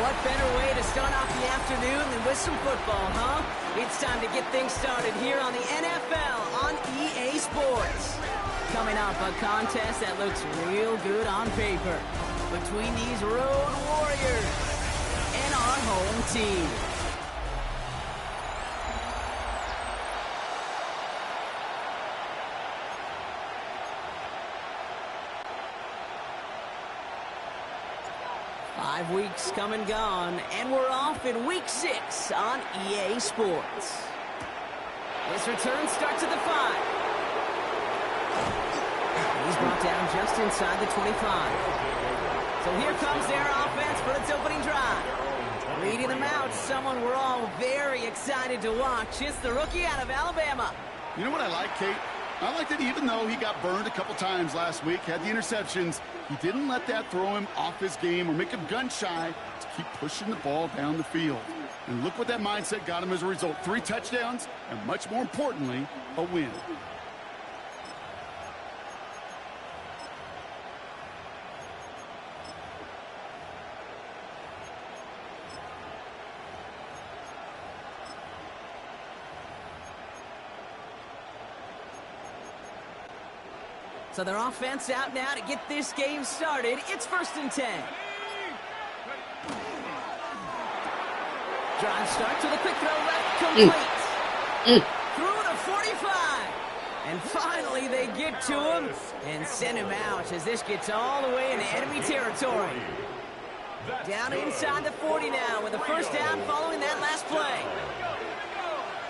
What better way to start off the afternoon than with some football, huh? It's time to get things started here on the NFL on EA Sports. Coming up, a contest that looks real good on paper between these road warriors and our home team. Five weeks come and gone, and we're off in Week 6 on EA Sports. This return starts at the 5. He's brought down just inside the 25. So here comes their offense for its opening drive. Leading them out, someone we're all very excited to watch. It's the rookie out of Alabama. You know what I like, Kate? I like that even though he got burned a couple times last week, had the interceptions, he didn't let that throw him off his game or make him gun-shy to keep pushing the ball down the field. And look what that mindset got him as a result. 3 touchdowns, and much more importantly, a win. So their offense out now to get this game started. It's 1st and 10. Drive starts with a quick throw left, complete. Through the 45. And finally they get to him and send him out as this gets all the way into enemy territory. Down inside the 40 now with a 1st down following that last play.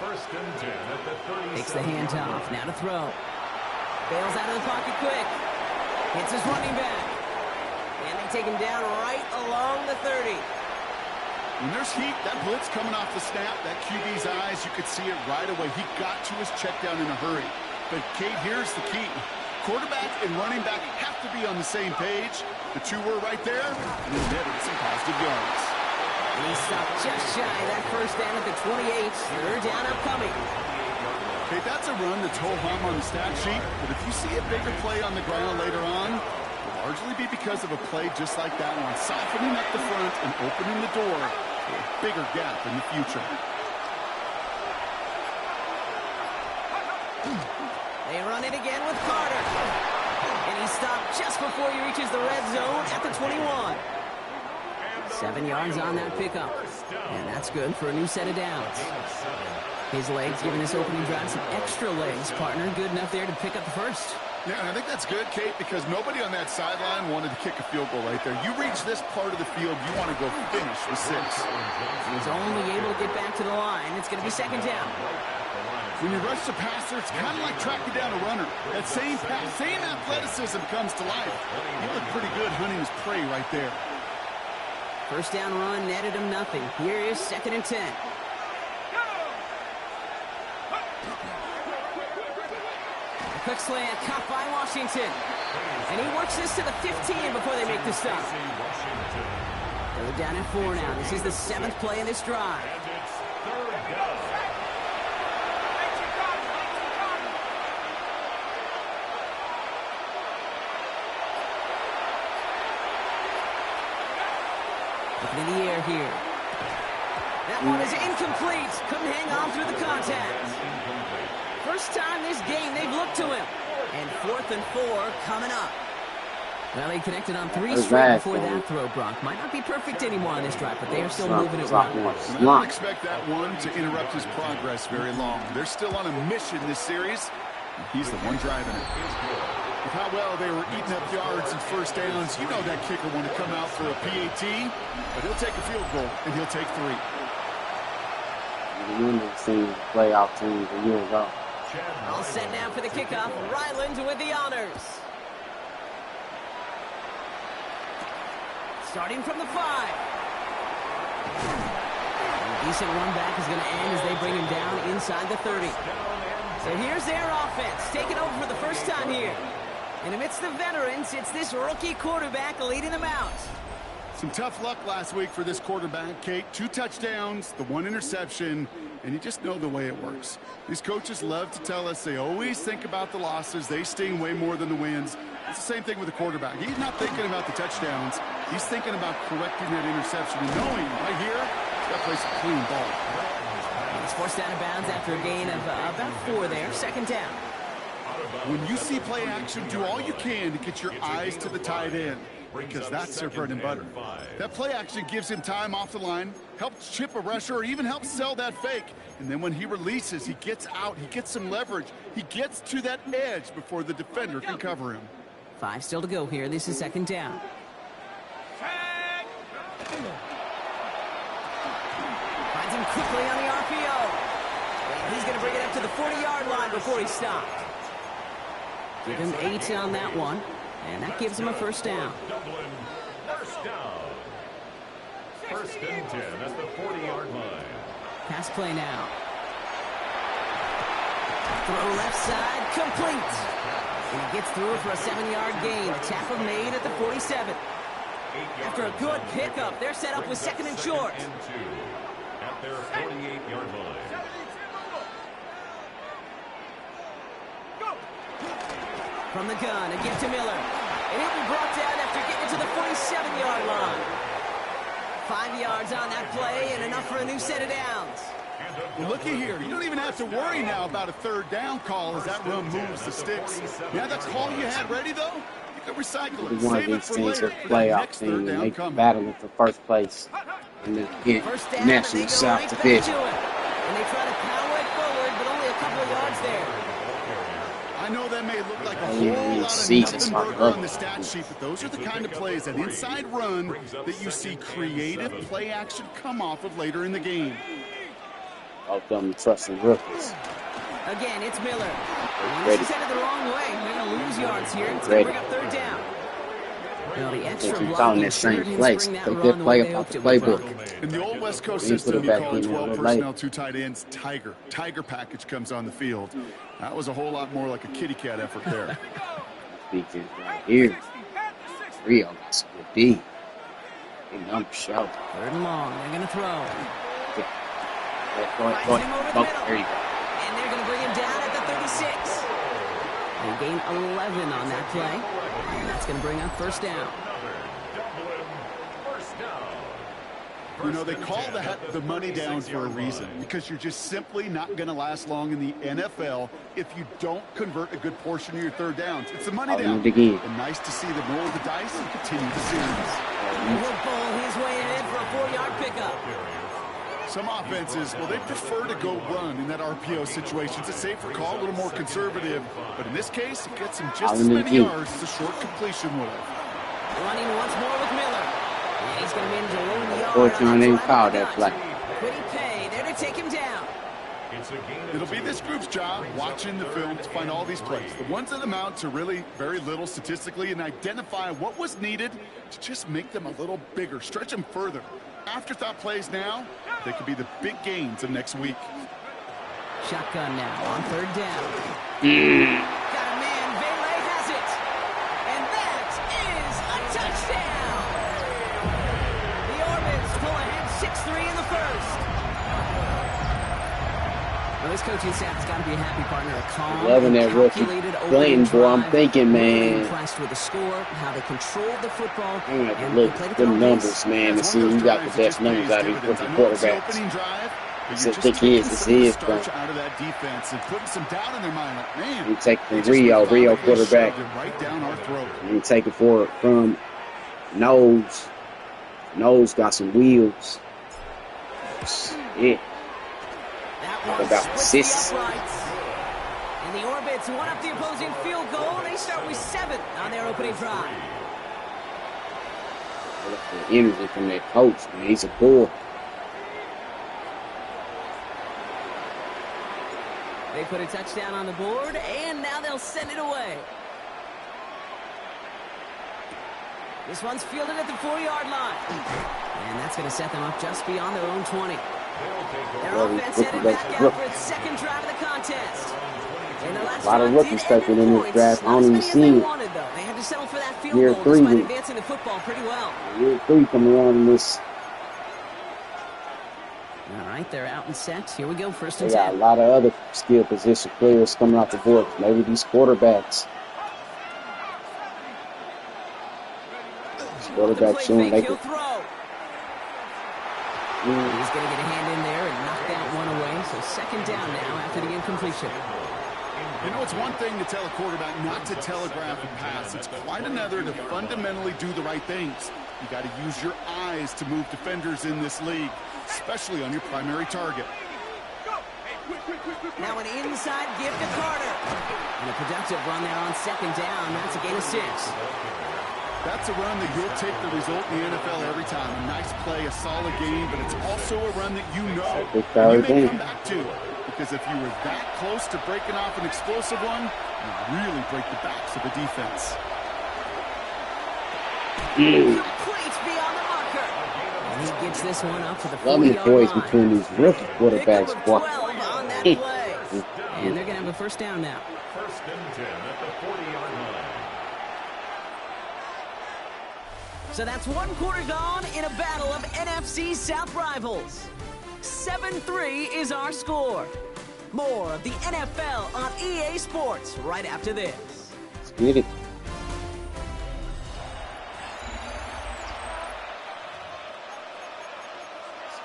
1st and 10 at the 37. Takes the handoff, now to throw. Bails out of the pocket quick. Hits his running back. And they take him down right along the 30. When there's heat, that blitz coming off the snap, that QB's eyes, you could see it right away. He got to his check down in a hurry. But, Kate, here's the key. Quarterback and running back have to be on the same page. The two were right there, and they netted some positive yards. He stopped just shy of that 1st down at the 28. 3rd down upcoming. Okay, that's a run that's ho-hum on the stat sheet, but if you see a bigger play on the ground later on, it'll largely be because of a play just like that one, softening up the front and opening the door for a bigger gap in the future. They run it again with Carter. And he stopped just before he reaches the red zone at the 21. 7 yards on that pickup. And that's good for a new set of downs. His legs giving this opening drive some extra legs, partner. Good enough there to pick up the 1st. Yeah, and I think that's good, Kate, because nobody on that sideline wanted to kick a field goal right there. You reach this part of the field, you want to go finish with 6. He's only able to get back to the line. It's going to be 2nd down. When you rush the passer, it's kind of like tracking down a runner. That same pass, same athleticism comes to life. He looked pretty good hunting his prey right there. 1st down run netted him nothing. Here is 2nd and 10. Quick slant, caught by Washington. And he works this to the 15 before they make the stop. They're down at 4 now. This is the 7th play in this drive. Looking in the air here. That one is incomplete. Couldn't hang on through the contact. 1st time this game they've looked to him. And 4th and 4 coming up. Well, they connected on 3 straight before that throw, Brock. Might not be perfect anymore on this drive, but they are still moving it well. I don't expect that one to interrupt his progress very long. They're still on a mission this series. He's the one driving it. With how well they were eating up yards and 1st downs, you know that kicker want to come out for a PAT, but he'll take a field goal, and he'll take 3. I remember seeing playoff teams a year ago. All set now for the kickoff. Ryland with the honors. Starting from the 5. A decent run back is going to end as they bring him down inside the 30. So here's their offense, taking over for the 1st time here. And amidst the veterans, it's this rookie quarterback leading them out. Some tough luck last week for this quarterback, Kate. 2 touchdowns, the 1 interception, and you just know the way it works. These coaches love to tell us they always think about the losses. They sting way more than the wins. It's the same thing with the quarterback. He's not thinking about the touchdowns. He's thinking about correcting that interception and knowing right here, he's got to play some clean ball. He's forced out of bounds after a gain of about 4 there. Second down. When you see play action, do all you can to get your eyes to the tight end, because that's their bread and butter. That play action gives him time off the line, helps chip a rusher, or even helps sell that fake. And then when he releases, he gets out, he gets some leverage, he gets to that edge before the defender can cover him. 5 still to go here. This is second down. Finds him quickly on the RPO. And he's going to bring it up to the 40-yard line before he stopped. Give him 8 on that one, and that gives him a first down. Dublin, first down. First and 10 at the 40-yard line. Pass play now. Throw left side, complete. And he gets through for a 7-yard gain. The tackle made at the 47. After a good pickup, they're set up with second and short. And 2 at their 48-yard line. From the gun, a gift to Miller. And he'll be brought down after getting to the 47-yard line. 5 yards on that play and enough for a new set of downs. Well, looky here. You don't even have to worry now about a third down call as that run moves the sticks. Yeah, that call you had ready, though, you can recycle it. One of these teams are playoff team, and they battling for first place in the National South Division. And they try to power it forward, but only a couple of yards there. I know that may look like a whole lot of nothing burger on the stat sheet, but those are the kind of plays, that inside run, that you see creative play action come off of later in the game. All of them trusting rookies. Again, it's Miller. He's headed the wrong way. They're going to lose yards here. It's going to bring up third down. Well, the extra found that same place. They did play about the playbook. In the old West Coast system, you call 12 personnel, 2 tight ends, Tiger. Tiger package comes on the field. That was a whole lot more like a kitty cat effort there. Speaking right here, Rio got some good D. Big number show. Third and long. They're going to throw. There you go. And they're going to bring him down at the 36. They gain 11 on that play. And that's going to bring up first down. You know, they call that the money down for a reason, because you're just simply not going to last long in the NFL if you don't convert a good portion of your third downs. It's the money down. And nice to see them roll the dice and continue the series. He'll bowl his way ahead for a 4-yard pickup. Some offenses, well, they prefer to go run in that RPO situation. It's a safer call, a little more conservative. But in this case, it gets him just as many yards as a short completion would have. Running once more with Miller. And he's going to manage a low yard. Fortunately, they didn't call that play. Quitty Pay there to take him down. It'll be this group's job, watching the film, to find all these plays. The ones that amount to really very little statistically, and identify what was needed to just make them a little bigger, stretch them further. Afterthought plays now, they could be the big gains of next week. Shotgun now on third down. Got a man, Vele has it. And that is a touchdown. The Orbits pull ahead 6-3 in the first. Well, this coaching staff's got to be a happy partner. A calm, loving that rookie playing, boy. I'm thinking, man. Impressed with the score, how they controlled the football. I'm going to look at the numbers, man, and see who got the best numbers out of these rookie quarterbacks. I think he is. This is, bro. Out of that defense and putting some doubt in their mind. Like, man, you take the Rio quarterback. Right down our throat. You take it from Nose. Nose got some wheels. Yeah. About assists. And the Orbits won up the opposing field goal. They start with 7 on their opening drive. The energy from that coach, man. He's a bull. They put a touchdown on the board, and now they'll send it away. This one's fielded at the 4-yard line. And that's going to set them up just beyond their own 20. Their offense headed back out for its second drive of the contest. A lot of rookies taken in this draft. I don't even see it. They had to settle for that field goal despite advancing the football pretty well. Year 3 coming around in this. All right, they're out and set. Here we go, first and 10. They got a lot of other skill position players coming off the board. Maybe these quarterbacks. Quarterback showing they He'll can. throw. He's going to get a hand in there and knock that one away. So second down now after the incompletion. You know, it's one thing to tell a quarterback not to telegraph a pass. It's quite another to fundamentally do the right things. You got to use your eyes to move defenders in this league, especially on your primary target. Now an inside gift to Carter. And a productive run there on second down. That's a gain of 6. That's a run that you'll take the result in the NFL every time. A nice play, a solid game, but it's also a run that you know you may come back to. Because if you were that close to breaking off an explosive one, you really break the backs of the defense. Complete beyond the marker. And he gets this one up to the 40-yard boys line. between these rookie quarterbacks. Pick up 12 on that play. And they're going to have a first down now. First and 10 at the 40-yard line. So that's one quarter gone in a battle of NFC South rivals. 7-3 is our score. More of the NFL on EA Sports right after this. Let's get it.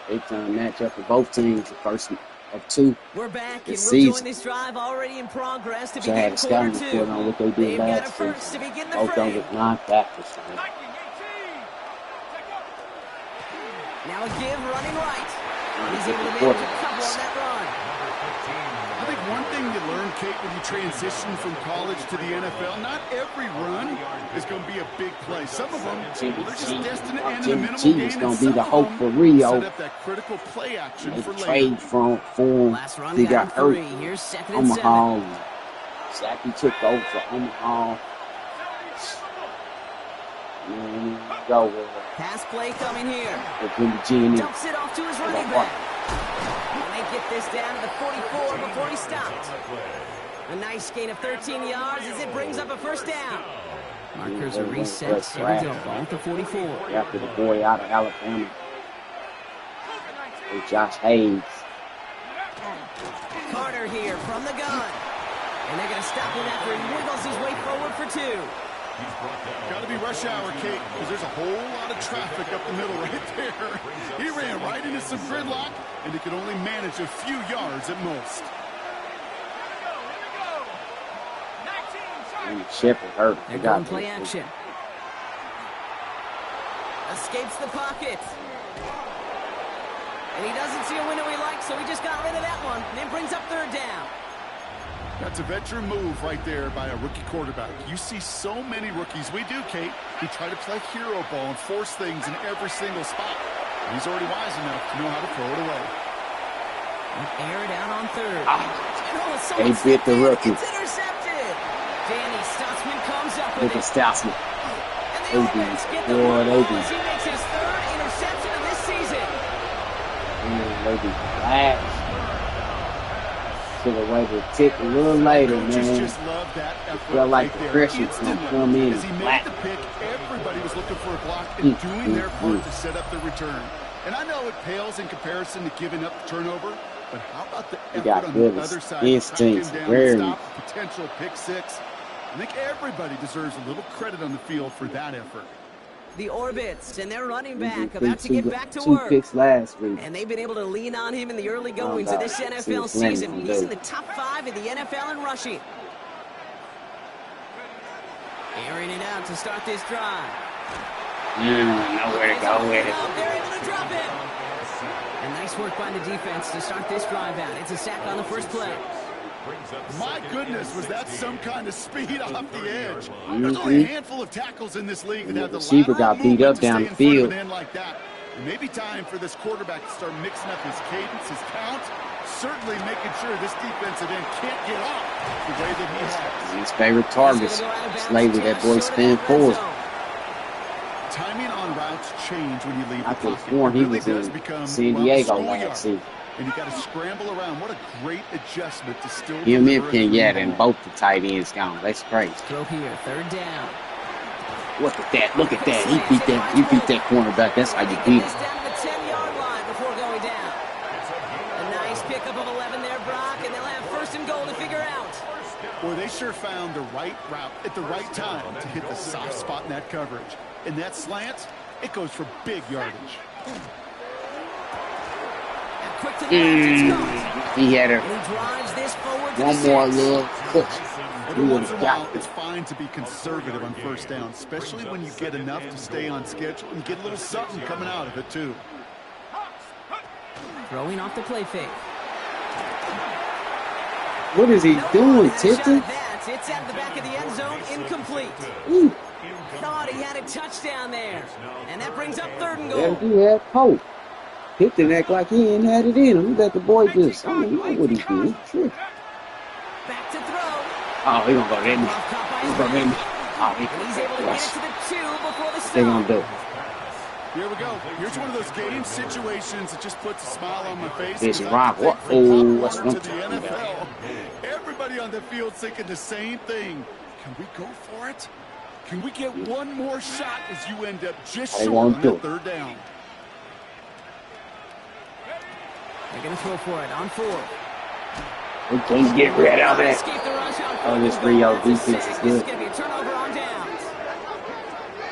Big-time matchup for both teams. The first of 2. We're back, and this we'll join season. this drive already in progress to So I begin had a scouting quarter 2. report on what they did They've got a last first season. to begin the Both of frame. them was non-factors. Now a give running right. He's able to manage a couple on that run. I think one thing you learn, Kate, when you transition from college to the NFL, not every run is going to be a big play. Some of them, well, they're just destined to end in a minimal Jimmy gain, G's and going to be some the of hope them for Rio. set up that critical play action They for later. trade for him. Last run He got got hurt. 3. Here's second and 7. Omaha. Sappy took over for Omaha. And go with it. Pass play coming here. Jimmy G. Dumps it off to his running back. And they get this down to the 44 before he stopped. A nice gain of 13 yards as it brings up a first down. Markers are reset. Here we go. Ball at the 44. After the boy out of Alabama. With Josh Hayes. Carter here from the gun. And they're going to stop him after he wiggles his way forward for 2. Got to be rush hour, Kate, because there's a whole lot of traffic up the middle right there. He ran right into some gridlock, and he could only manage a few yards at most. And Shepard hurt. They're going play action. Escapes the pocket. And he doesn't see a window he likes, so he just got rid of that one. And then brings up third down. That's a veteran move right there by a rookie quarterback. You see so many rookies, we do, Kate, who try to play hero ball and force things in every single spot. And he's already wise enough to know how to throw it away. Air it out on third. They bit the rookie. It's intercepted. Danny Stutzman comes up with Look at it. Stutzman. And the Orbits get the Boy, they ball be. as he makes his third interception of this season. They be flash. Should have waited a tick a little later, man. Just love that effort Felt like right the there. pressure's going to come in As he made flat. the pick, everybody was looking for a block and doing their part to set up the return. And I know it pales in comparison to giving up the turnover, but how about the effort on the other side? Instincts, tracking down very. and stop a potential pick six. I think everybody deserves a little credit on the field for that effort. The Orbits and their running back about to get back to 2 work. picks last week. And they've been able to lean on him in the early goings of this NFL season. He's in the top 5 in the NFL in rushing. Airing it out to start this drive. Nowhere to go with it. They're able to drop him. And nice work by the defense to start this drive out. It's a sack on the first play. My goodness, was that some kind of speed off the edge? There's only a handful of tackles in this league that have the receiver lateral got beat movement up to down stay the in front of field. an end like that. It may be time for this quarterback to start mixing up his cadence, his count, certainly making sure this defensive end can't get off the way that he has. His favorite targets. Slavely, that boy spin forward. Timing on routes change when you leave I the could have pocket. sworn he It really was does in become, San well, Diego schoolyard. last season. And you got to scramble around. What a great adjustment to still Him and deliver a Pinata through and ball. both the tight ends gone. That's crazy. Throw here, third down. Look at that. Look at that. He beat that cornerback. That's how you beat This him. down to the 10-yard line before going down. A nice pickup of 11 there, Brock, and they'll have first and goal to figure out. Boy, they sure found the right route at the right time to hit the soft spot in that coverage. and that slant, it goes for big yardage. Quick to the left, he had and he drives this forward to one the more 6. little push. Every once in a while, it's fine to be conservative on first down, especially when you get enough to stay on schedule and get a little something coming out of it, too. Throwing off the play fake. What is he doing, Tipton? It's at the back of the end zone, incomplete. Ooh. Thought he had a touchdown there. And that brings up 3rd and Yeah, goal. he had hope. Tipton act like he ain't had it in him. He let the boy just, I don't know what he did. Sure. Back to throw. Oh, he gonna go in. He's He's gonna in. Oh, he's able to get it to the 2 before the stop. They gonna do it. Here we go. Here's one of those game situations that just puts a smile on my face. This because rock. I What? think they Oh, got what's cornered one to the talking about? NFL. Everybody on the field thinking the same thing. Can we go for it? Can we get one more shot as you end up just They short won't on do that it. 3rd down? They're going to throw for it on 4. We can't get rid of it. Escape the rush on Oh, 4th this and goal. Rio That's a defense 6. is This good. is going to be a turnover on downs.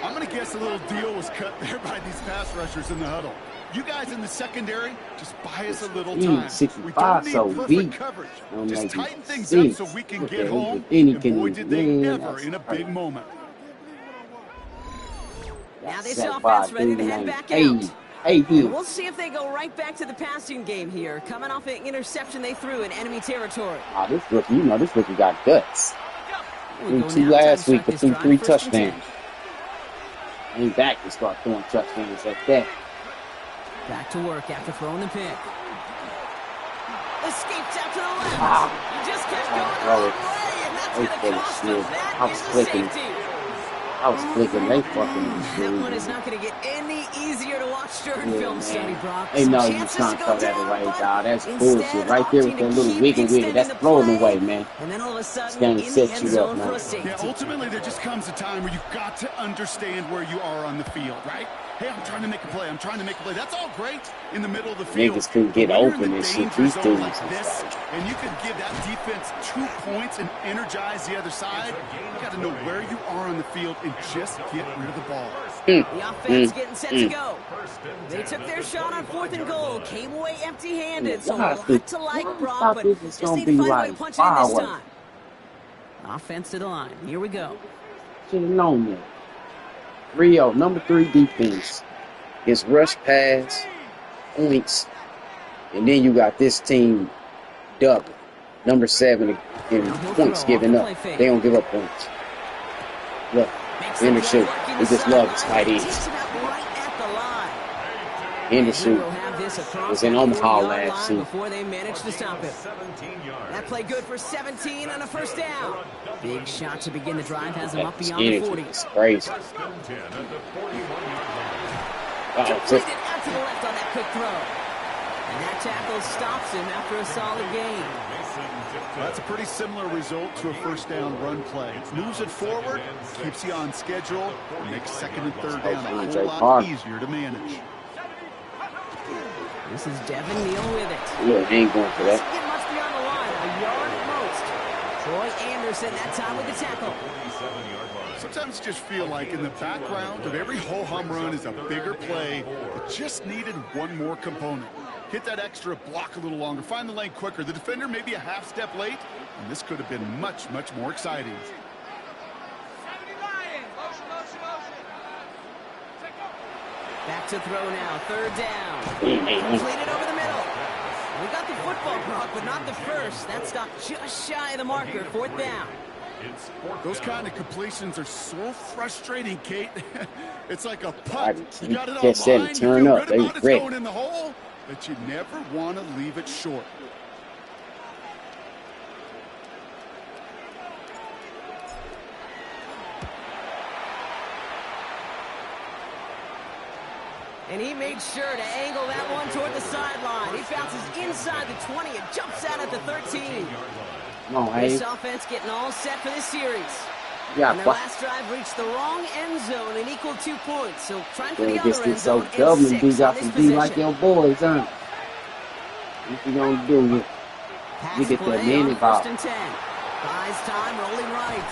I'm going to guess a little deal was cut there by these pass rushers in the huddle. You guys in the secondary, just buy us a little time. 65, We don't need so perfect weak. coverage. Don't Just make tighten it things up 6. so we can What get the home. hell? Any And boy, did they man, ever that's in a big moment. Now this Set offense by ready to dude head named back Hey, out. hey, And here. we'll see if they go right back to the passing game here, coming off an interception they threw in enemy territory. Oh, this rookie, you know, this rookie got guts. We go 2 now, last time week, to but start threw this 3 drive, 1st and 10. touchdowns. Ain't back to start throwing touchdowns like that. Back to work after throwing the pick. Escapes out to the left. Ah. He just kept going the Bro, wrong way, and that's they going to full of cost shit. him. I That was is a clicking. safety. I was clicking, they fucking That one is dude. not going to get any easier to watch during Yeah, film man. study, Brock. They Some know you chances trying to to go throw that down, away, but dog. That's instead bullshit. Right there with opting that to little keep wiggle wiggle. extending That's the throwing play, away, man. And then all of a sudden, gonna in the set end you zone up now. for a safety. Yeah, ultimately, there just comes a time where you've got to understand where you are on the field, right? Hey, I'm trying to make a play. I'm trying to make a play. That's all great in the middle of the field. Niggas couldn't get But when you're open in the and shit. danger These zone dudes like is this, like, and you could give that defense 2 points and energize the other side, you got to know where you are on the field and just get rid of the ball. The offense getting set to go. They took their shot on 4th and goal. Came away empty-handed, so a lot to like, Brock, but this is just gonna need to be find a way like to punch it in this fireworks. time. Offense to the line. Here we go. Should have known that. Rio, number 3 defense. His rush pass, points, and then you got this team double. Number 7 in points given up. They don't give up points. Look, Henderson, we just love his tight ends. Henderson was in Omaha last season. Before they managed to stop him. That play good for 17 on a 1st down. Big shot to begin the drive has him up beyond the 40. It's crazy. Completed out to the left on that quick throw. And that tackle stops him after a solid gain. Well, that's a pretty similar result to a 1st down run play. Moves it forward, keeps you on schedule, makes 2nd and 3rd down a whole lot easier to manage. This is Devin Neal with it. Yeah, he ain't going for that. Doesn't get much beyond the line, a yard at most. Troy Anderson that time with the tackle. Sometimes you just feel like in the background of every ho-hum run is a bigger play that just needed one more component. Hit that extra block a little longer, find the lane quicker. The defender may be a half step late, and this could have been much, much more exciting. Back to throw now, 3rd down. Completed over the middle. We got the football, Brock, but not the first. That stopped just shy of the marker, 4th down. Those kind of completions are so frustrating, Kate. It's like a putt. You got it on Just said line, turn you feel up. good They about it's ready. going in the hole, but you never want to leave it short. And he made sure to angle that one toward the sideline. He bounces inside the 20 and jumps out at the 13. No, This hey. offense getting all set for this series. Yeah, And their last drive reached the wrong end zone and equaled 2 points. So trying for the this other end is so zone and Dublin 6 D on got this to be like possession. your boys, huh? What you gonna do with Pass you get play the mini on ball? 1st and 10. Buys time, rolling right.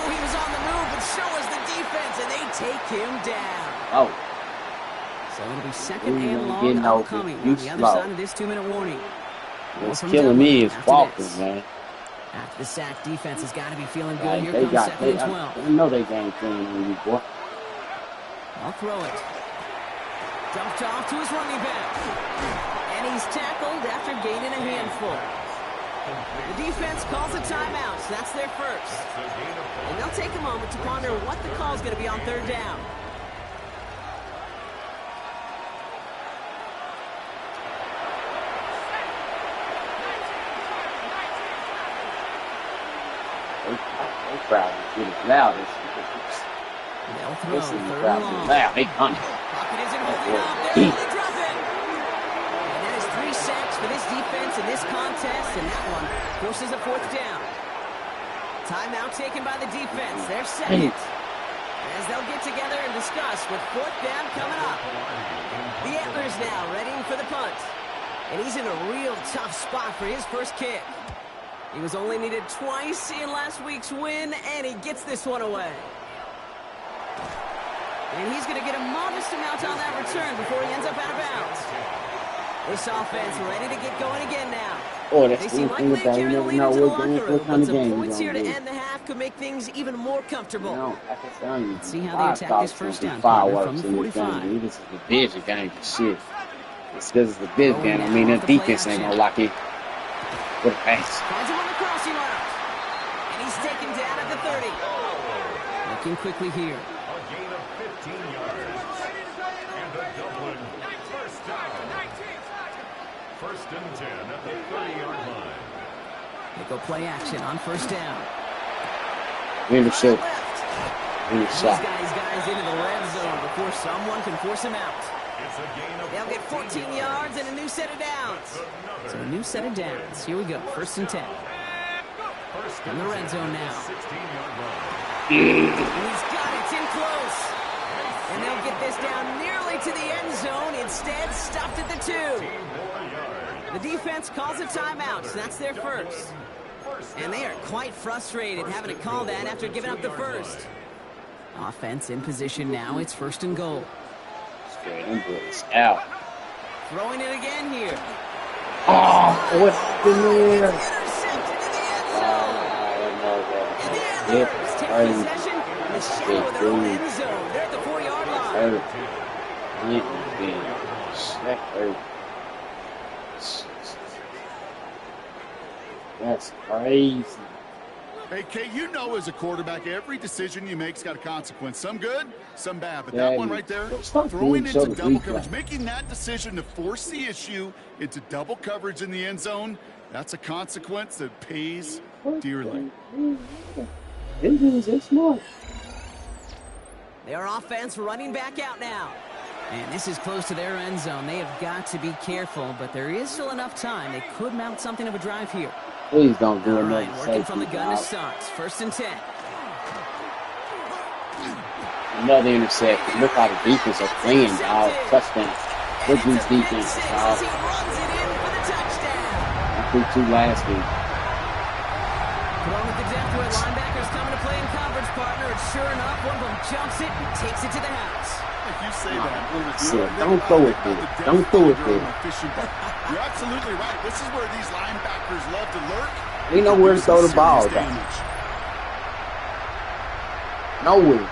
he was on the move, but so was the defense, and they take him down. Oh. So it'll be second and long upcoming on the other side of this 2-minute warning. What's killing me is walking, man. After the sack, defense has got to be feeling good. Here comes second and 12. I know they game plan on you, boy. I'll throw it. Dumped off to his running back. And he's tackled after gaining a handful. The defense calls a timeout, so that's their first. And they'll take a moment to ponder what the call is going to be on third down. They crowd is getting loud. They'll throw This is the third crowd and long. loud. They hunt. Pocket isn't holding up. They're going to drop it. And that is 3 sacks for this defense in this contest, and that one forces a fourth down. Timeout taken by the defense. They're second. As they'll get together and discuss with fourth down coming up. The Antlers now ready for the punt. And he's in a real tough spot for his first kick. He was only needed twice in last week's win, and he gets this one away. And he's going to get a modest amount on that return before he ends up out of bounds. This offense ready to get going again now. Oh, that's they seem like they carry the lead into the locker room, but some points here to end the half could make things even more comfortable. Let's see how they attack this first down from the 45. This is the division game for shit. It's because it's the division game. I mean, that defense ain't gonna lock it. What a pass. Finds him on the crossing route. And he's taken down at the 30. Looking quickly here. A gain of 15 yards. And the Dublin first down. First and 10 at the 30-yard line. They go play action on first down. Intercept. These guys into the red zone before someone can force him out. It's a gain of They'll get 14 yards and a new set of downs. So a new set of downs. Here we go. First and 10. In the red zone now. 16-yard line. And he's got it. It's in close. And they'll get this down nearly to the end zone. Instead, stopped at the 2. The defense calls a timeout, so that's their first. And they are quite frustrated having to call that after giving up the first. Offense in position now. It's first and goal. Out. Throwing it again here. Oh, what's the there? Intercepted in the end zone. And the Antlers take possession in the shadow of their own end zone. They're at the 4-yard line. That's crazy. Hey, Kate, you know as a quarterback, every decision you make's got a consequence. Some good, some bad. But that one right there, throwing into double coverage, making that decision to force the issue into double coverage in the end zone, that's a consequence that pays dearly. Indians are smart. Their offense running back out now. And this is close to their end zone. They have got to be careful, but there is still enough time. They could mount something of a drive here. Please don't do another safety. Working from the gun to start. First and 10. Another interception. Look how the defense are playing, dog. Touchdown. Look at these defenses, dog. He runs it in for the touchdown. I think 2 last week. Thrown at the depth where linebackers coming to play in coverage, partner. And sure enough, one of them jumps it and takes it to the house. If you say that, don't throw it there. Don't throw it there. You're absolutely right. This is where these linebackers love to lurk. They know where to throw the ball down. Nowhere.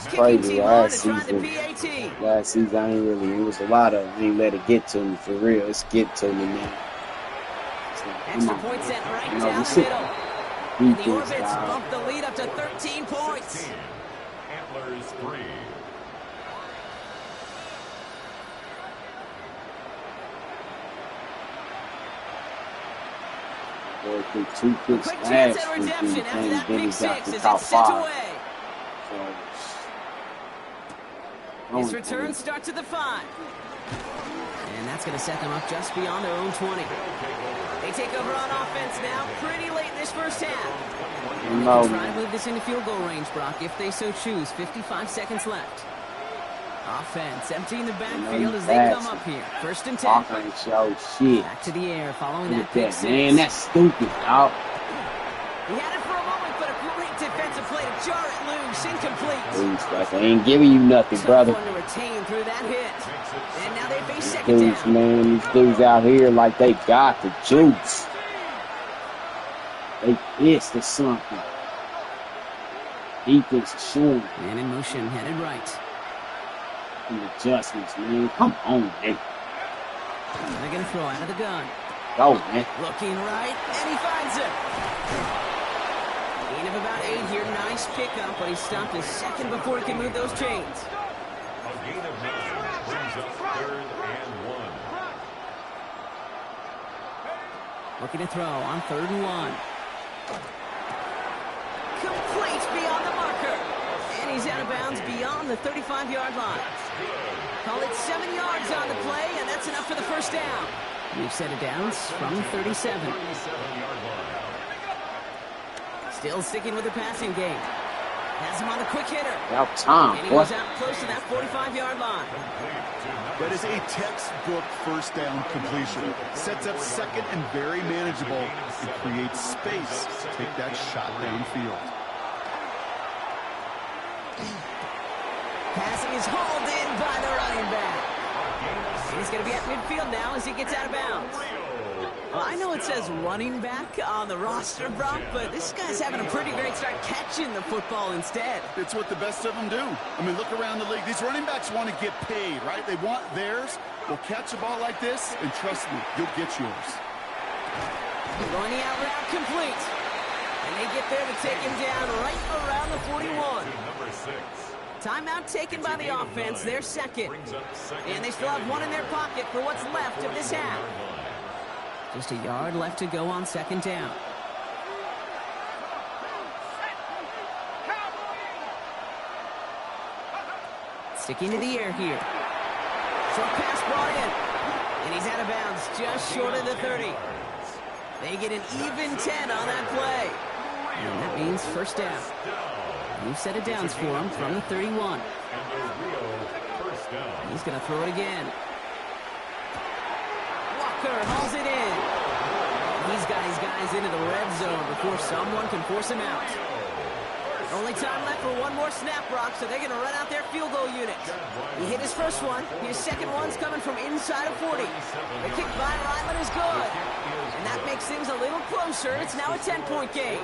It's crazy. Last season, I ain't really, it was a lot of, I ain't let it get to me for real. It's get to me now. Extra point set right down the middle. And the Orbits bump the lead up to 13 points. 16. Antlers 3. Two quick quick chance at redemption after that big 6 as it's sent away. His return starts at the 5. And that's That's going to set them up just beyond their own 20. They take over on offense now pretty late in this first half. And they can try to move this into field goal range, Brock, if they so choose. 55 seconds left. Offense emptying the backfield as they come up here. 1st and 10. Offense, yo, shit. Back to the air following that pick six. Man, that's stupid, dog. He had it for a moment, but a great defensive play to jar it loose. Incomplete. Loose, I ain't giving you nothing, brother. Tough one to retain through that hit. And now they face second Dudes, down. man, these dudes out here like they got the juice. They pissed or something. Defense is showing. Man in motion, headed right. And adjustments, man. Come on, man. They're going to throw out of the gun. Go, man. Looking right, and he finds it. Gain of about 8 here. Nice pickup, but he stopped a second before he can move those chains. A gain of 9 brings up 3rd and 1. Looking to throw on 3rd and 1. Complete beyond the marker. And he's out of bounds beyond the 35-yard line. Call it 7 yards on the play, and that's enough for the first down. We've set it downs from 37. Still sticking with the passing game. Has him on a quick hitter. About time, and he boy. goes out close to that 45-yard line. That is a textbook first down completion. Sets up second and very manageable and creates space to take that shot downfield. Passing is hauled in by the running back. And he's going to be at midfield now as he gets out of bounds. Well, I know it says running back on the roster, Brock, but this guy's having a pretty great start catching the football instead. It's what the best of them do. I mean, look around the league. These running backs want to get paid, right? They want theirs. Well, catch a ball like this, and trust me, you'll get yours. Going the out route complete. And they get there to take him down right around the 41. Number 6. Timeout taken by the offense, their second. And they still have one in their pocket for what's left of this half. Just a yard left to go on 2nd down. Sticking to the air here. Short pass brought in. And he's out of bounds just short of the 30. They get an even 10 on that play. And that means first down. We've set it downs for him from the 31. He's going to throw it again. Walker hauls it in. He's got his guys into the red zone before someone can force him out. Only time left for one more snap, Brock, so they're going to run out their field goal unit. He hit his first one. His second one's coming from inside of 40. The kick by Ryland is good. And that makes things a little closer. It's now a 10-point game.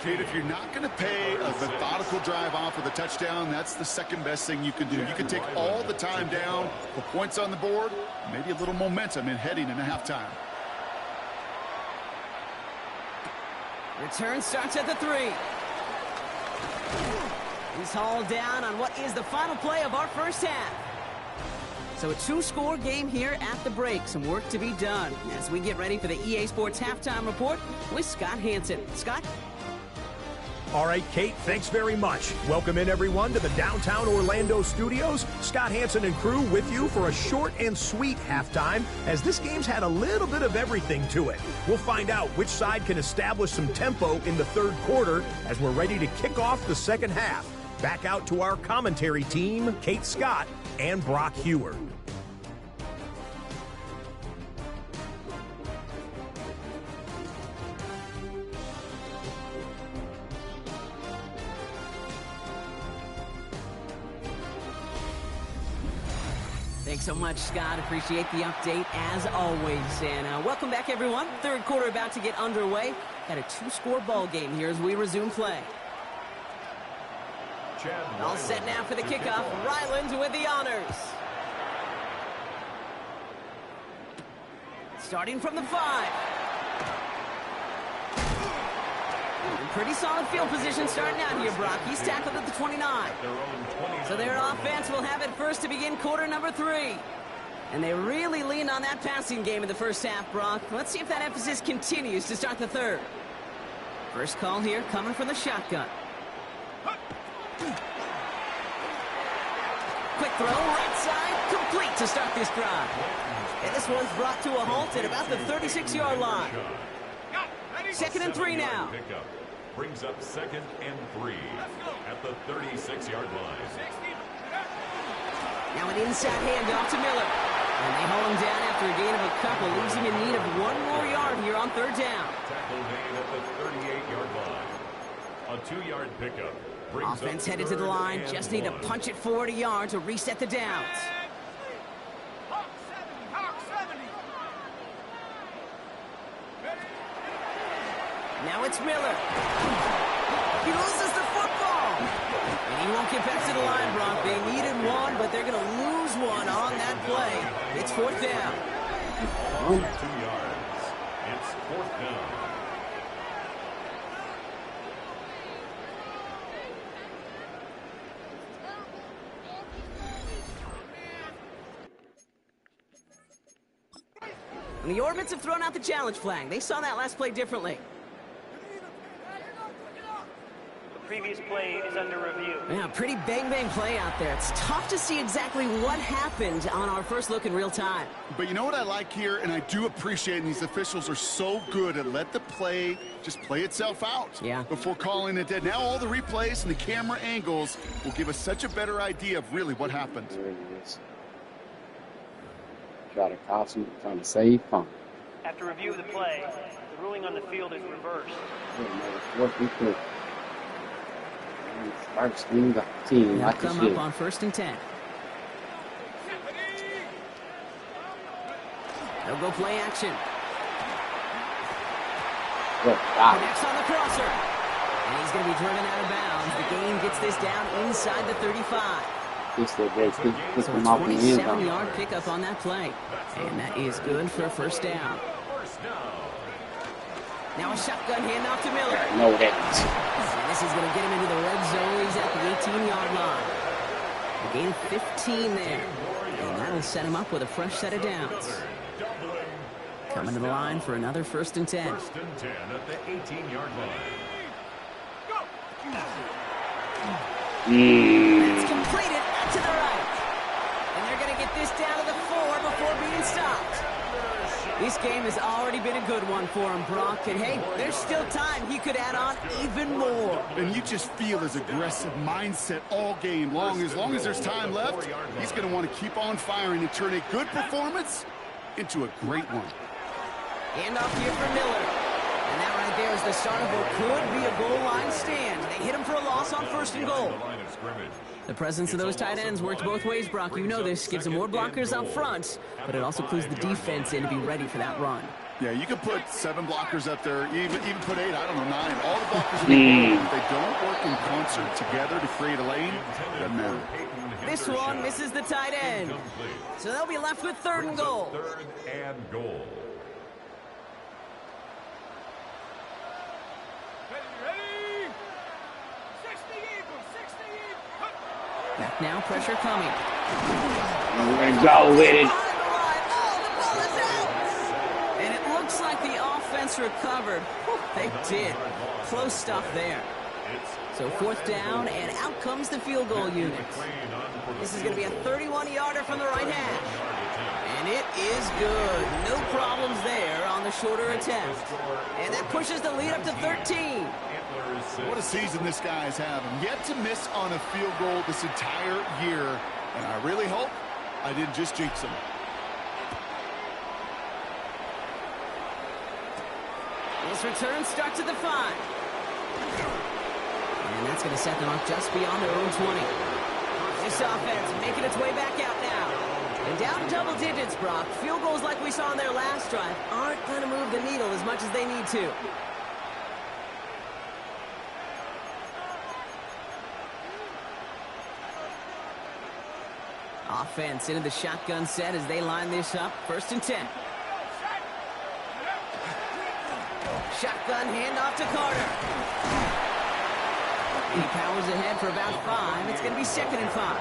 Kate, if you're not going to pay a methodical drive off with a touchdown, that's the second best thing you can do. You can take all the time down, put points on the board, maybe a little momentum in heading into halftime. Return starts at the 3. He's hauled down on what is the final play of our first half. So a 2-score game here at the break. Some work to be done as we get ready for the EA Sports Halftime Report with Scott Hansen. Scott? All right, Kate, thanks very much. Welcome in, everyone, to the downtown Orlando studios. Scott Hansen and crew with you for a short and sweet halftime, as this game's had a little bit of everything to it. We'll find out which side can establish some tempo in the third quarter as we're ready to kick off the second half. Back out to our commentary team, Kate Scott and Brock Hewer. Thanks so much, Scott. Appreciate the update as always. And welcome back, everyone. Third quarter about to get underway. Got a 2-score ball game here as we resume play. All set now for the kickoff. Ryland with the honors. Starting from the 5. Pretty solid field position starting out here, Brock. He's tackled at the 29. So their offense will have it first to begin quarter number 3. And they really leaned on that passing game in the first half, Brock. Let's see if that emphasis continues to start the third. First call here coming from the shotgun. Quick throw, right inside, complete to start this drive. And this one's brought to a halt at about the 36-yard line. 2nd and 3 now. Pickup brings up 2nd and 3 at the 36-yard line. Now an inside handoff to Miller. And they hold him down after a gain of a couple. Leaves him in need of 1 more yard here on 3rd down. Tackle made at the 38-yard line. A 2-yard pickup. Offense headed to the line. Just need to punch it forward a yard to reset the downs. Now it's Miller. He loses the football. And he won't get back to the line, Brock. They needed 1, but they're going to lose 1 on that play. It's 4th down. 2 yards. It's 4th down. And the Orbits have thrown out the challenge flag. They saw that last play differently. Previous play is under review. Yeah, pretty bang-bang play out there. It's tough to see exactly what happened on our first look in real time. But you know what I like here, and I do appreciate, and these officials are so good at let the play just play itself out before calling it dead. Now all the replays and the camera angles will give us such a better idea of really what happened. There it is. Try to cost him, trying to save fun. After review of the play, the ruling on the field is reversed. What we could. Start screening the team. They'll come up on 1st and 10. They'll go play action. Connects on the crosser. And he's going to be driven out of bounds. The gain gets this down inside the 35. So it's a 27-yard pickup on that play. And that is good for a 1st down. Now a shotgun handoff to Miller. No hit. And this is going to get him into the red zone. He's at the 18-yard line. A gain of 15 there. And that'll set him up with a fresh set of downs. Coming to the line for another 1st and 10. 1st and 10 at the 18-yard line. It's completed out to the right. And they're going to get this down to the 4 before being stopped. This game has already been a good one for him, Brock. And hey, there's still time. He could add on even more. And you just feel his aggressive mindset all game long. As long as there's time left, he's going to want to keep on firing and turn a good performance into a great one. Handoff here for Miller. And that right there is the start of what could be a goal line stand. They hit him for a loss on 1st and goal. The presence of those tight ends works both ways, Brock. You know this. Gives them more blockers up front, but it also clues the defense in to be ready for that run. Yeah, you could put 7 blockers up there, even put 8, I don't know, 9. All the blockers in the world, if they don't work in concert together to create a lane, doesn't matter. This one misses the tight end. So they'll be left with 3rd and goal. 3rd and goal. Back now, pressure coming. We're going to go with it. And it looks like the offense recovered. Whew, they did. Close stuff there. So 4th down, and out comes the field goal unit. This is going to be a 31-yarder from the right hash. And it is good. No problems there on the shorter attempt. And that pushes the lead up to 13. What a season this guy's having. Yet to miss on a field goal this entire year. And I really hope I didn't just jinx him. This return starts at the 5. And that's going to set them up just beyond their own 20. This offense making its way back out now. And down double digits, Brock. Field goals like we saw on their last drive aren't going to move the needle as much as they need to. Offense into the shotgun set as they line this up. 1st and 10. Shotgun handoff to Carter. He powers ahead for about 5. It's going to be 2nd and 5.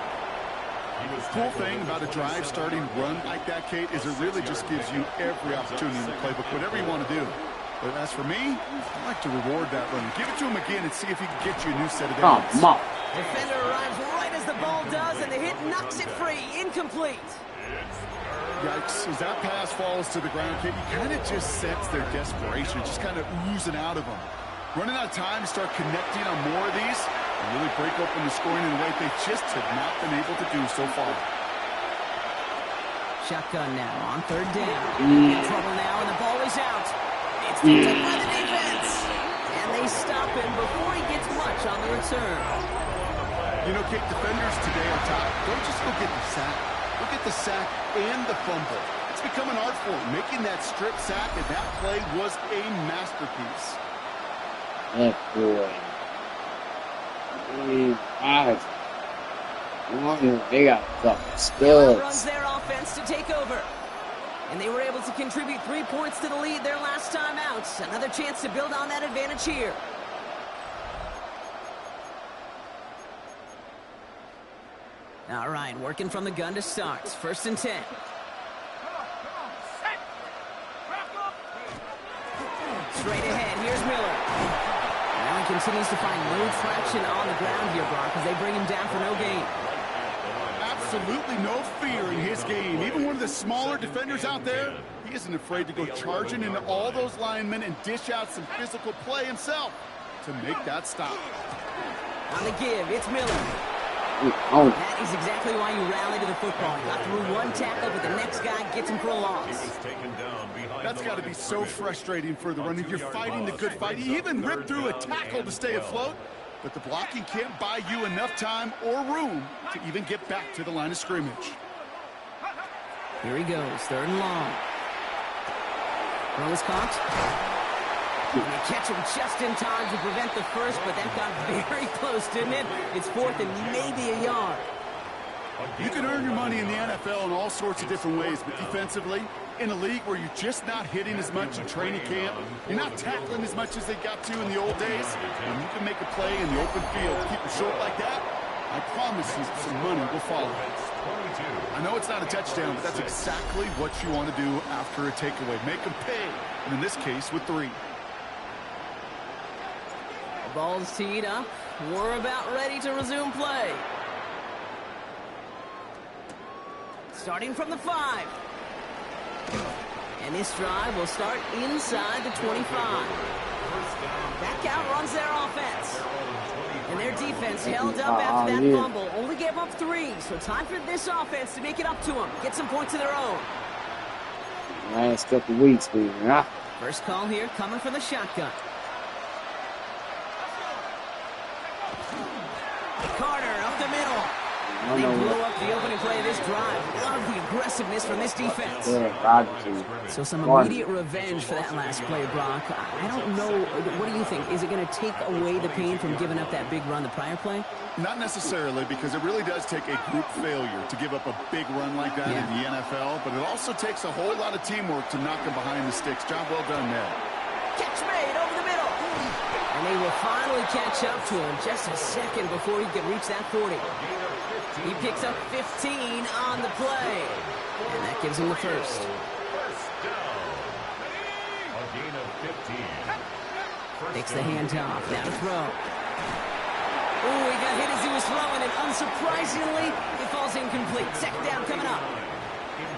The cool thing about a drive starting run like that, Kate, is it really just gives you every opportunity in the playbook, whatever you want to do. But as for me, I like to reward that run. Give it to him again and see if he can get you a new set of downs. Come on. Defender arrives right as the ball does, and the hit knocks it free. Incomplete. Yikes. As that pass falls to the ground, Kate, you kind of just sense their desperation, just kind of oozing out of them. Running out of time to start connecting on more of these and really break open the scoring in a way they just have not been able to do so far. Shotgun now on third down. In trouble now, and the ball is out. It's picked up by the defense. And they stop him before he gets much on the return. You know, Kate, defenders today are top. Don't just go get the sack. Go get the sack and the fumble. It's become an art form. Making that strip sack, and that play was a masterpiece. That boy. They got fucking studs. Runs their offense to take over. And they were able to contribute 3 points to the lead their last time out. Another chance to build on that advantage here. All right, working from the gun to start. 1st and 10. Straight ahead, here's Miller. Now he continues to find no traction on the ground here, Brock, as they bring him down for no gain. Absolutely no fear in his game. Even one of the smaller defenders out there, he isn't afraid to go charging into all those linemen and dish out some physical play himself to make that stop. On the give, it's Miller. That is exactly why you rally to the football. You got through one tackle, but the next guy gets him for a loss. That's got to be so frustrating for the running. You're fighting the good fight. You even ripped through a tackle to stay afloat, but the blocking can't buy you enough time or room to even get back to the line of scrimmage. Here he goes, 3rd and long. Throw is caught. And they catch him just in time to prevent the first, but that got very close, didn't it? It's 4th and maybe a yard. You can earn your money in the NFL in all sorts of different ways, but defensively, in a league where you're just not hitting as much in training camp, you're not tackling as much as they got to in the old days, and you can make a play in the open field, keep it short like that, I promise you some money will follow. I know it's not a touchdown, but that's exactly what you want to do after a takeaway. Make them pay, and in this case, with 3. The ball's teed up. We're about ready to resume play. Starting from the 5. And this drive will start inside the 25. That count runs their offense. And their defense held up after that fumble. Only gave up 3, so time for this offense to make it up to them. Get some points of their own. Last couple weeks, man. First call here coming from the shotgun. Carter up the middle. They blew up the opening play of this drive. Love the aggressiveness from this defense. So some immediate revenge for that last play, Brock. I don't know. What do you think? Is it going to take away the pain from giving up that big run the prior play? Not necessarily, because it really does take a group failure to give up a big run like that in the NFL, but it also takes a whole lot of teamwork to knock them behind the sticks. Job well done there. Catch made over the middle. And they will finally catch up to him just a second before he can reach that 40. He picks up 15 on the play. And that gives him the first. Takes the handoff. Now to throw. Oh, he got hit as he was throwing, and unsurprisingly, it falls incomplete. 2nd down coming up.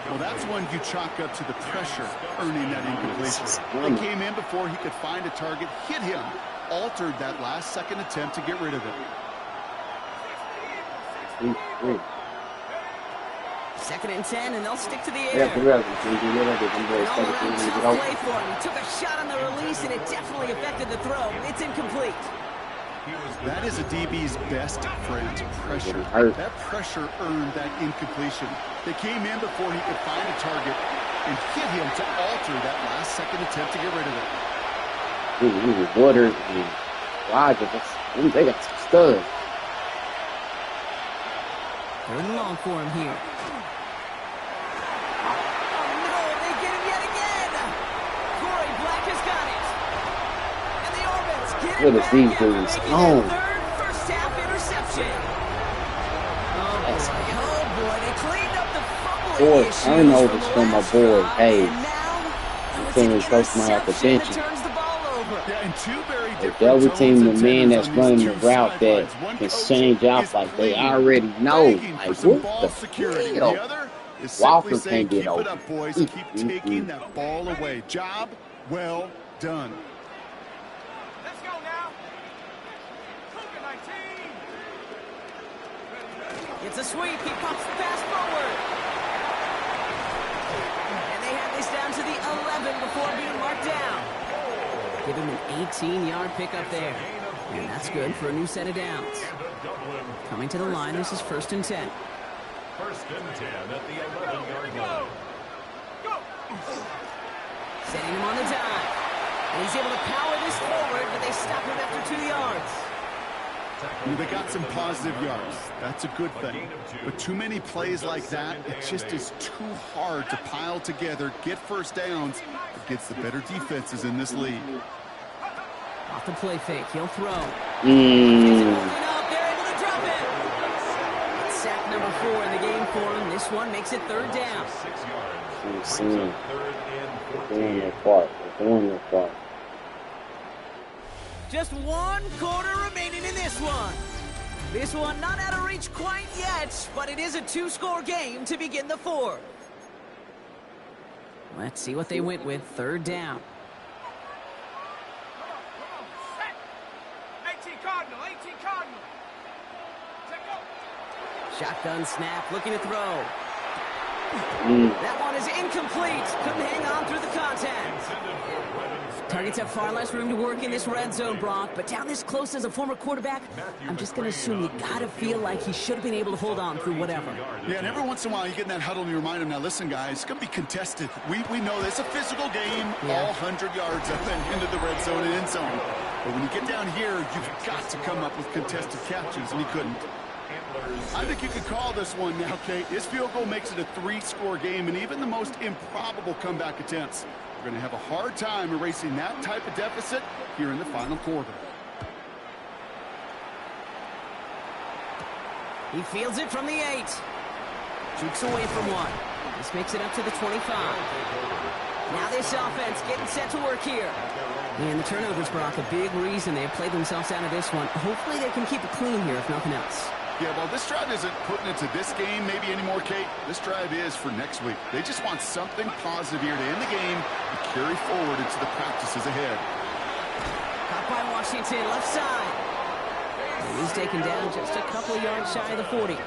Well, that's one you chalk up to the pressure earning that incompletion. They came in before he could find a target, hit him, altered that last second attempt to get rid of it. 2nd and 10, and they'll stick to the air. All around tough play for him. He took a shot on the release, and it definitely affected the throw. It's incomplete. That is a DB's best friend, pressure. That pressure earned that incompletion. They came in before he could find a target and hit him to alter that last second attempt to get rid of it. Water and Roger, they got some studs. 3rd and long for him here. Oh no, they get him yet again. Corey Black has got it. And the Orbits get it back after making their 3rd first-half interception. Oh boy, they cleaned up the fumbling issues turnovers from from my last boy. drive, Hey, and now I'm feeling close to my interception attention. that turns the ball over. Yeah, and two very different The other tones team, the and man tenors that's on running these the two route that sidelines. One can coach change is out like they clean, already know. begging for Like, some what ball the security. hell? The other is simply Walker saying, can't get keep it open. up, boys. Keep taking that ball away. Job well done. Let's go now. 19. It's a sweep. He pops the pass forward. And they have this down to the 11 before being marked down. Give him an 18-yard pickup there. And that's good for a new set of downs. Coming to the line, this is 1st and 10. 1st and 10 at the 11-yard line. Setting him on the dive. And he's able to power this forward, but they stop him after 2 yards. They got some positive yards. That's a good thing. But too many plays like that, it just is too hard to pile together, get first downs against the better defenses in this league. Off the play fake, he'll throw. Mm. They're able to drop it. It's sack number 4 in the game for him. This one makes it 3rd down. 6 yards. Doing their part. They're doing their part. Just 1 quarter remaining in this one. This one not out of reach quite yet, but it is a 2-score game to begin the 4th. Let's see what they went with. 3rd down. 18 Cardinal. Shotgun snap, looking to throw. That one is incomplete. Couldn't hang on through the contact. Targets have far less room to work in this red zone, Brock, but down this close as a former quarterback, I'm just going to assume you got to feel like he should have been able to hold on through whatever. Yeah, and every once in a while you get in that huddle and you remind him, now listen, guys, it's going to be contested. We know this. It's a physical game, all 100 yards up and into the red zone and end zone. But when you get down here, you've got to come up with contested catches, and he couldn't. I think you could call this one now, Kate. His field goal makes it a 3-score game, and even the most improbable comeback attempts are going to have a hard time erasing that type of deficit here in the final quarter. He fields it from the 8. Jukes away from one. This makes it up to the 25. Now this offense getting set to work here. And the turnovers, Brock, a big reason they have played themselves out of this one. Hopefully they can keep it clean here, if nothing else. Yeah, well, this drive isn't putting it to this game maybe anymore, Kate. This drive is for next week. They just want something positive here to end the game and carry forward into the practices ahead. Caught by Washington, left side. And he's taken down just a couple yards shy of the 40.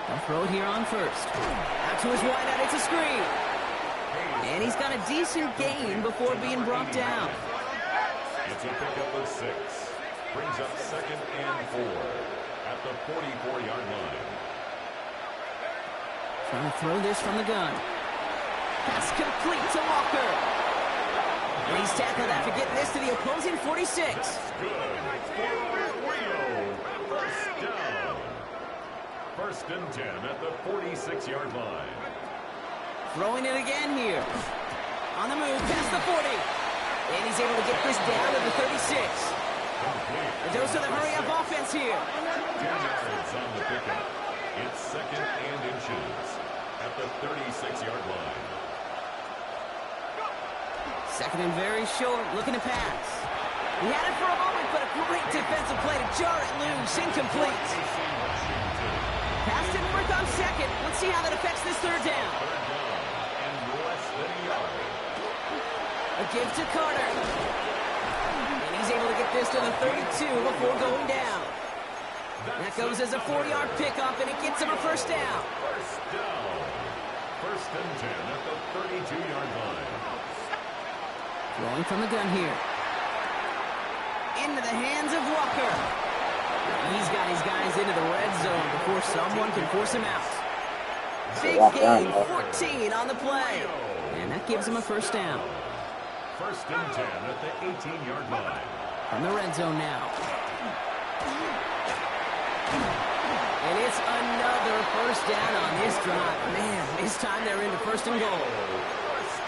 They'll throw it here on 1st. Out to his wideout, it's a screen. And he's got a decent gain before being brought down. It's a pickup of 6. Brings up 2nd and 4 at the 44-yard line. Trying to throw this from the gun. Pass complete to Walker. And he's tackled after getting this to the opposing 46. Good for Rio. 1st down. 1st and 10 at the 46-yard line. Throwing it again here. On the move, past the 40. And he's able to get this down to the 36. A dose of the hurry-up offense here. 10 yards on the pickup. It's 2nd and inches at the 36-yard line. 2nd and very short, looking to pass. He had it for a moment, but a great defensive play to jar it loose. Incomplete. Pass didn't work on 2nd. Let's see how that affects this 3rd down. A give to Carter. And he's able to get this to the 32 before going down. That goes as a 40-yard pickup, and it gets him a 1st down. 1st down. 1st and 10 at the 32-yard line. Throwing from the gun here. Into the hands of Walker. He's got his guys into the red zone before someone can force him out. Big gain, 14 on the play. And that gives him a 1st down. 1st and 10 at the 18-yard line. From the red zone now. And it's another 1st down on this drive. Man, this time they're into 1st and goal.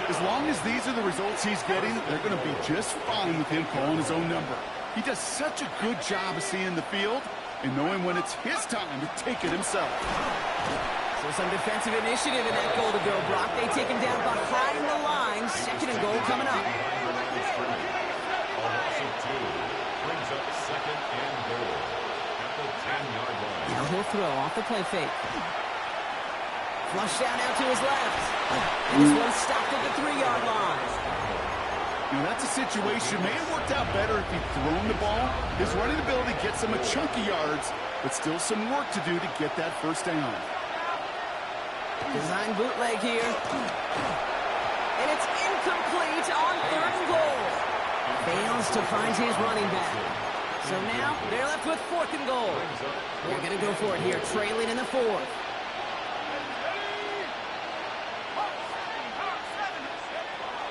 As long as these are the results he's getting, they're going to be just fine with him calling his own number. He does such a good job of seeing the field and knowing when it's his time to take it himself. So some defensive initiative in that goal to go, Brock. They take him down behind the line. Second and goal coming up. A loss of 2 brings up second and goal at the 10-yard line. Now he'll throw off the play fake. Flush down out to his left. And this one's stopped at the 3-yard line. You know, that's a situation. May have worked out better if he'd thrown the ball. His running ability gets him a chunky yards, but still some work to do to get that first down. Design bootleg here. And it's incomplete on 3rd and goal. Fails to find his running back. So now they're left with 4th and goal. They're going to go for it here, trailing in the 4th.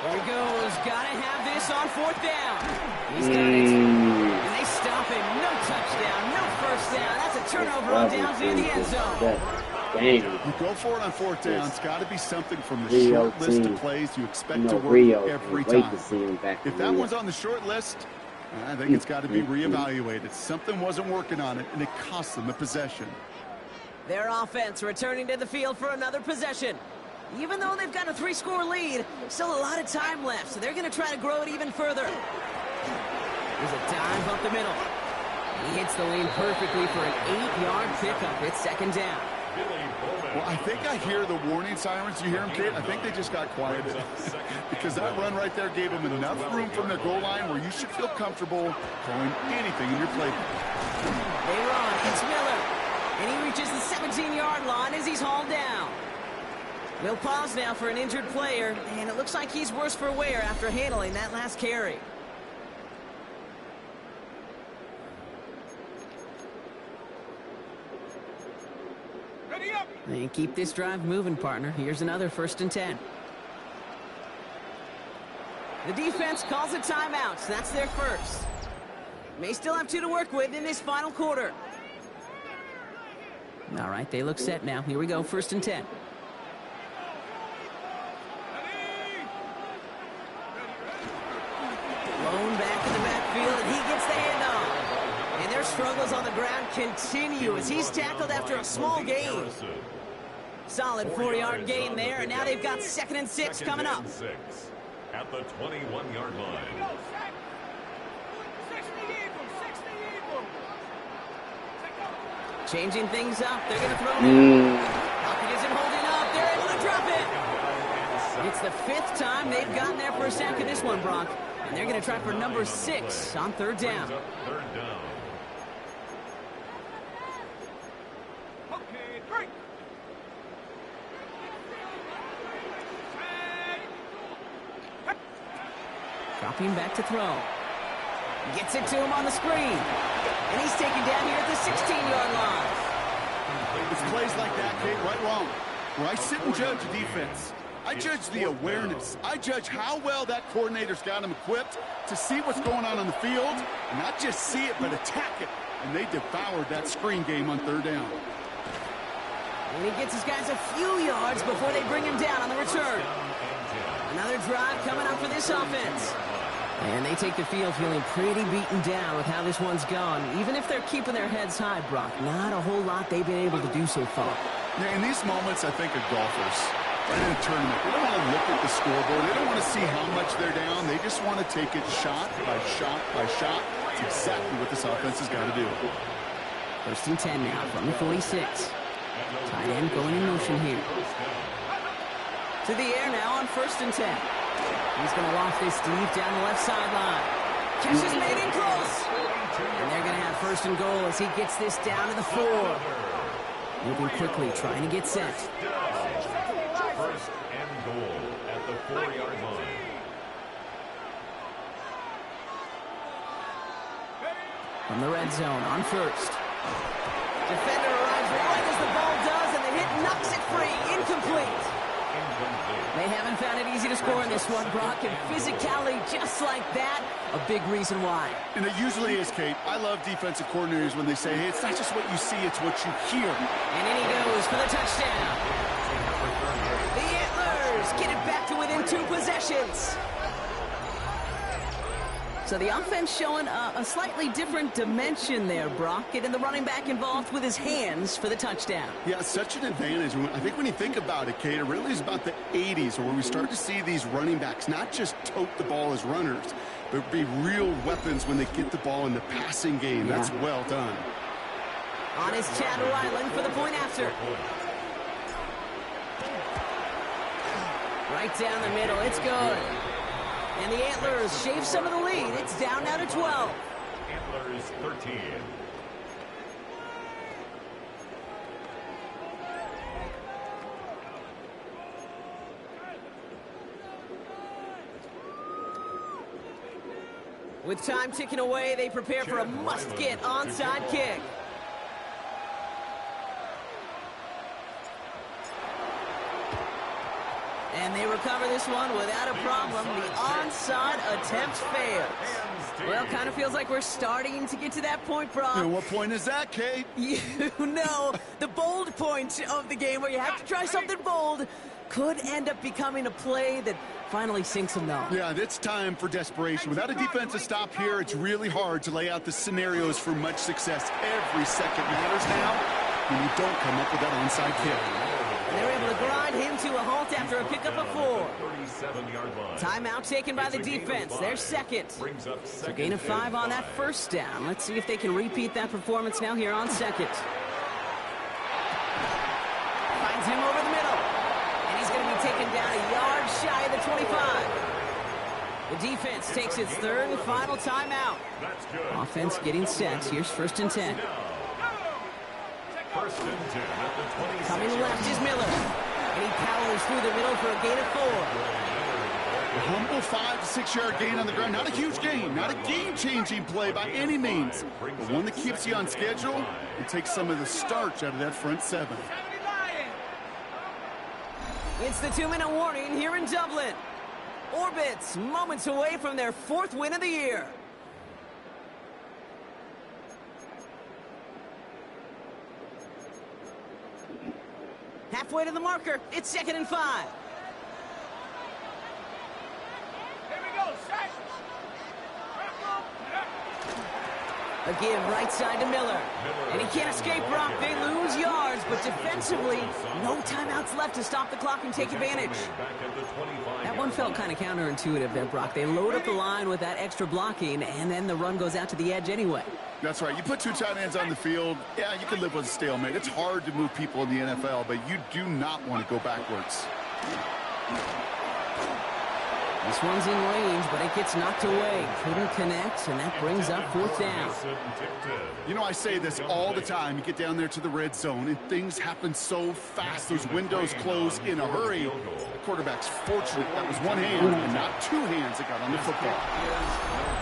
There he goes. Got to have this on 4th down. He's got it. And they stop him. No touchdown. No first down. That's a turnover on downs in the end zone. You go for it on 4th down. It's got to be something from the short list of plays you expect to work every time. If that one's on the short list, I think it's got to be reevaluated. Something wasn't working on it, and it cost them the possession. Their offense returning to the field for another possession. Even though they've got a 3-score lead, still a lot of time left, so they're going to try to grow it even further. There's a dive up the middle. He hits the lane perfectly for an 8-yard pickup. It's second down. Well, I think I hear the warning sirens. You hear them, Kate? I think they just got quieted. Because that run right there gave them enough room from their goal line where you should feel comfortable calling anything in your playbook. They run. It's Miller. And he reaches the 17-yard line as he's hauled down. They'll pause now for an injured player, and it looks like he's worse for wear after handling that last carry. Ready up. And keep this drive moving, partner. Here's another 1st and 10. The defense calls a timeout, so that's their first. May still have 2 to work with in this final quarter. All right, they look set now. Here we go, 1st and 10. Blown back in the backfield, and he gets the handoff. And their struggles on the ground continue as he's tackled after a small gain. Solid 4-yard gain there, and now they've got 2nd and 6 coming up. At the 21-yard line. Changing things up, they're going to throw it in. Pocket isn't holding up, they're able to drop it. It's the 5th time they've gotten there for a sack in this one, Brock. And they're going to try for number 6 on 3rd down. Third down. Okay, 3. Dropping back to throw. Gets it to him on the screen. And he's taken down here at the 16-yard line. It's plays like that, Kate, right wrong. Where I sit and judge defense. I judge the awareness. I judge how well that coordinator's got him equipped to see what's going on the field, and not just see it, but attack it. And they devoured that screen game on 3rd down. And he gets his guys a few yards before they bring him down on the return. Another drive coming up for this offense. And they take the field feeling pretty beaten down with how this one's gone. Even if they're keeping their heads high, Brock, not a whole lot they've been able to do so far. Yeah, in these moments, I think of golfers. Right in a tournament, they don't want to look at the scoreboard. They don't want to see how much they're down. They just want to take it shot by shot by shot. It's exactly what this offense has got to do. 1st and 10 now from the 46. Tight end going in motion here. To the air now on 1st and 10. He's going to loft this deep down the left sideline. Catch is made in close. And they're going to have 1st and goal as he gets this down to the 4. Moving quickly, trying to get set. 1st and goal at the 4-yard line. From the red zone on 1st. Defender arrives right as the ball does, and the hit knocks it free. Incomplete. They haven't found it easy to score in this one, Brock, and physicality just like that, a big reason why. And it usually is, Kate. I love defensive coordinators when they say, hey, it's not just what you see, it's what you hear. And in he goes for the touchdown. The Antlers get it back to within 2 possessions. So the offense showing a slightly different dimension there, Brock. Getting the running back involved with his hands for the touchdown. Yeah, such an advantage. I think when you think about it, Kate, it really is about the 80s where we start to see these running backs not just tote the ball as runners, but be real weapons when they get the ball in the passing game. Yeah. That's well done. On his Chad Ryland for the point after. Right down the middle. It's good. And the Antlers shave some of the lead. It's down now to 12. Antlers 13. With time ticking away, they prepare for a must-get onside kick. And they recover this one without a problem. The onside attempt fails. Well, kind of feels like we're starting to get to that point, Brock. And what point is that, Kate? You know, the bold point of the game where you have to try something bold could end up becoming a play that finally sinks them, though. Yeah, it's time for desperation. Without a defensive stop here, it's really hard to lay out the scenarios for much success. Every second matters now when you don't come up with that onside kick. And they're able to grind him to a halt after a pickup of 4. 37-yard line. Timeout taken by the defense. Their second. So gain of 5 on that first down. Let's see if they can repeat that performance now here on second. Finds him over the middle. And he's going to be taken down a yard shy of the 25. The defense takes its third and final timeout. Offense getting set. Here's 1st and 10. First and 10 at the 26. Coming left is Miller. And he powers through the middle for a gain of 4. A humble 5 to 6 yard gain on the ground. Not a huge gain, not a game-changing play by any means, but one that keeps you on schedule and takes some of the starch out of that front 7. It's the 2-minute warning here in Dublin. Orbits moments away from their 4th win of the year. Halfway to the marker. It's 2nd and 5. Here we go, set. A give right side to Miller. And he can't escape, Brock. They lose yards, but defensively, no timeouts left to stop the clock and take advantage. That one felt kind of counterintuitive there, Brock. They load up the line with that extra blocking, and then the run goes out to the edge anyway. That's right. You put 2 tight ends on the field, yeah, you can live with a stalemate. It's hard to move people in the NFL, but you do not want to go backwards. This one's in range, but it gets knocked away. Couldn't connect, and that brings up 4th down. You know, I say this all the time. You get down there to the red zone, and things happen so fast. Those windows close in a hurry. The quarterback's fortunate that was one hand and not 2 hands that got on the football.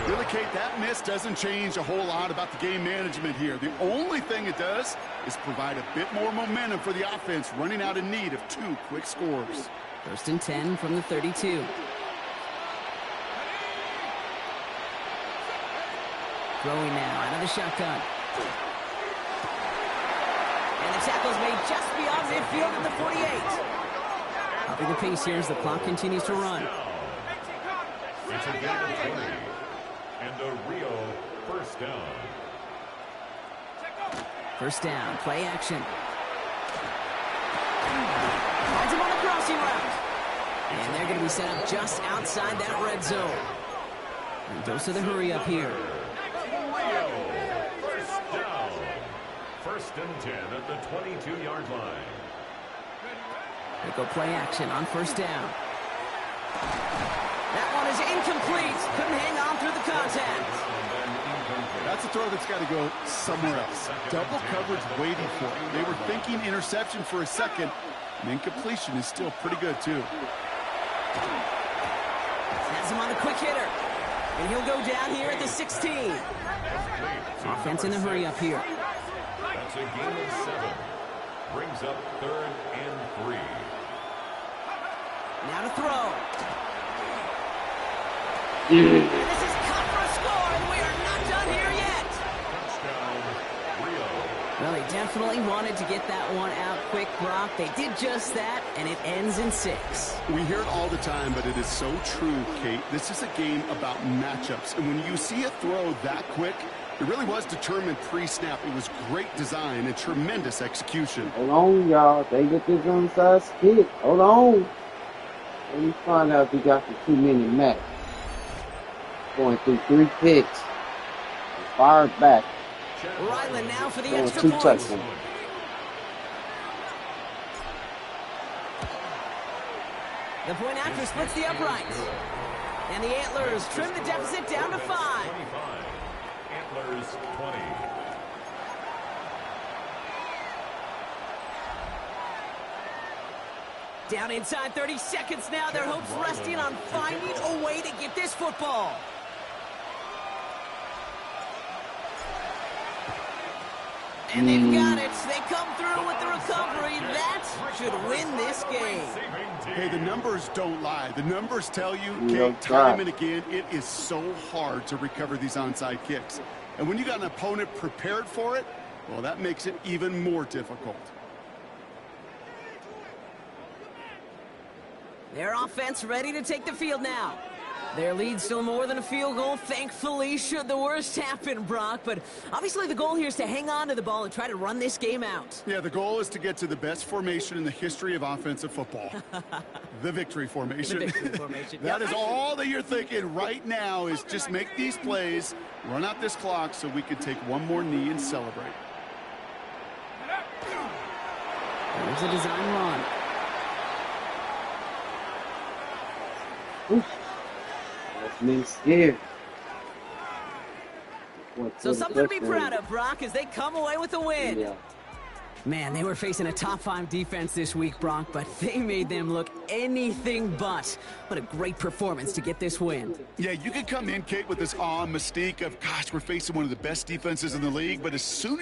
Really, Kate, that miss doesn't change a whole lot about the game management here. The only thing it does is provide a bit more momentum for the offense, running out in need of 2 quick scores. 1st and 10 from the 32. Throwing now out of the shotgun. And the tackle's made just beyond midfield at the 48. Upping the pace here as the clock continues to run. It's a gain of 20. And a real first down. 1st down, play action. Finds him on the crossing route. And they're going to be set up just outside that red zone. And goes to the hurry up here. First down. 1st and 10 at the 22-yard line. They go play action on 1st down. That one is incomplete. Couldn't hang on through the contact. That's a throw that's got to go somewhere else. Double coverage waiting for it. They were thinking interception for a second, and incompletion is still pretty good, too. Has him on a quick hitter. And he'll go down here at the 16. Offense in a hurry up here. That's a gain of 7. Brings up 3rd and 3. Now to throw. This is cut for a score, and we are not done here yet. Touchdown, Rio. Well, they definitely wanted to get that one out quick, Brock. They did just that, and it ends in 6. We hear it all the time, but it is so true, Kate. This is a game about matchups. And when you see a throw that quick, it really was determined pre-snap. It was great design and tremendous execution. Hold on, y'all. They get this onside kick. Hold on. Let me find out if we got the 2-minute match. Going through 3 picks. Fired back. Ryland now for the Going extra 2 point. touchdowns. The point after splits the uprights. And the Antlers trim the deficit down to 5. 25. Antlers 20. Down inside 30 seconds now. Their hopes resting on finding a way to get this football. And they've got it. They come through with the recovery. That should win this game. Hey, the numbers don't lie. The numbers tell you, No Kate, time doubt. and again, it is so hard to recover these onside kicks. And when you got an opponent prepared for it, well, that makes it even more difficult. Their offense ready to take the field now. Their lead still more than a field goal, thankfully, should the worst happen, Brock. But obviously the goal here is to hang on to the ball and try to run this game out. Yeah, the goal is to get to the best formation in the history of offensive football. The victory formation. The victory formation. That is all that you're thinking right now is just make these plays, run out this clock so we can take one more knee and celebrate. There's a design run. That's me scared. So something to be proud of, Brock, as they come away with a win. Yeah. Man, they were facing a top 5 defense this week, Brock, but they made them look anything but. What a great performance to get this win. Yeah, you could come in, Kate, with this awe and mystique of, gosh, we're facing one of the best defenses in the league, but as soon as